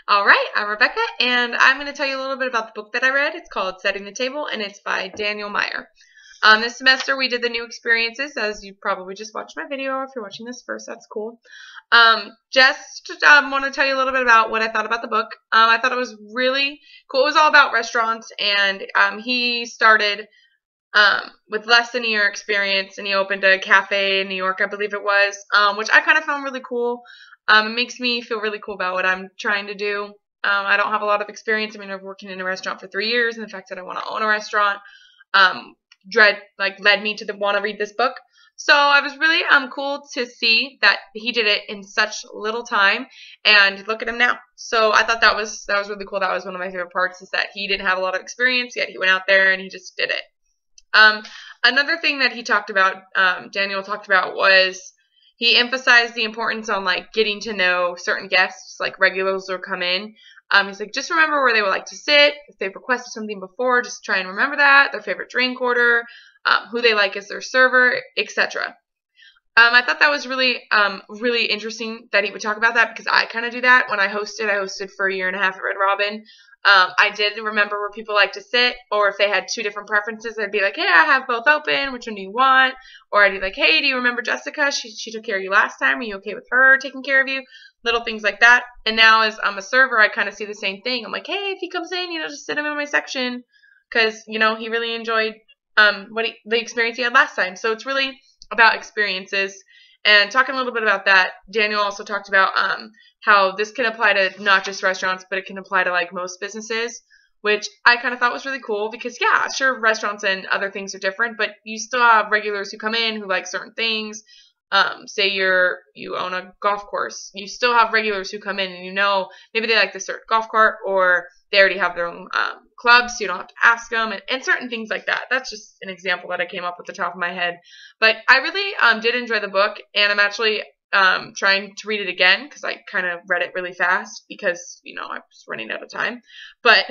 All right, I'm Rebecca, and I'm going to tell you a little bit about the book that I read. It's called Setting the Table, and it's by Daniel Meyer. This semester, we did the new experiences, as you probably just watched my video, or if you're watching this first, that's cool. Just want to tell you a little bit about what I thought about the book. I thought it was really cool. It was all about restaurants, and he started with less than a year experience, and he opened a cafe in New York, I believe it was, which I kind of found really cool. It makes me feel really cool about what I'm trying to do. I don't have a lot of experience. I mean, I've worked in a restaurant for 3 years, and the fact that I want to own a restaurant led me to want to read this book. So I was really cool to see that he did it in such little time, and look at him now. So I thought that was really cool. That was one of my favorite parts, is that he didn't have a lot of experience, yet he went out there and he just did it. Another thing that he talked about, Daniel talked about, was he emphasized the importance on like getting to know certain guests, like regulars will come in. He's like, just remember where they would like to sit. If they've requested something before, just try and remember that. Their favorite drink order, who they like as their server, etc. I thought that was really interesting that he would talk about that, because I kind of do that when I hosted. I hosted for a year and a half at Red Robin. I did remember where people like to sit, or if they had two different preferences, I'd be like, hey, I have both open. Which one do you want? Or I'd be like, hey, do you remember Jessica? She took care of you last time. Are you okay with her taking care of you? Little things like that. And now as I'm a server, I kind of see the same thing. I'm like, hey, if he comes in, just sit him in my section, because, he really enjoyed the experience he had last time. So it's really about experiences. And talking a little bit about that, Daniel also talked about how this can apply to not just restaurants, but it can apply to like most businesses, which I kind of thought was really cool, because yeah, sure, restaurants and other things are different, but you still have regulars who come in who like certain things. Say you own a golf course, you still have regulars who come in and maybe they like the certain golf cart, or they already have their own clubs, so you don't have to ask them, and certain things like that. That's just an example that I came up with the top of my head. But I really did enjoy the book, and I'm actually trying to read it again, because I kind of read it really fast because, I was running out of time. But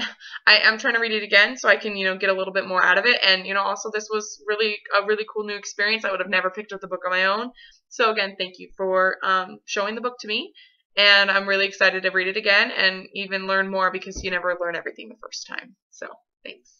I am trying to read it again so I can, get a little bit more out of it. And, also this was really a really cool new experience. I would have never picked up the book on my own. So again, thank you for showing the book to me. And I'm really excited to read it again and even learn more, because you never learn everything the first time. So thanks.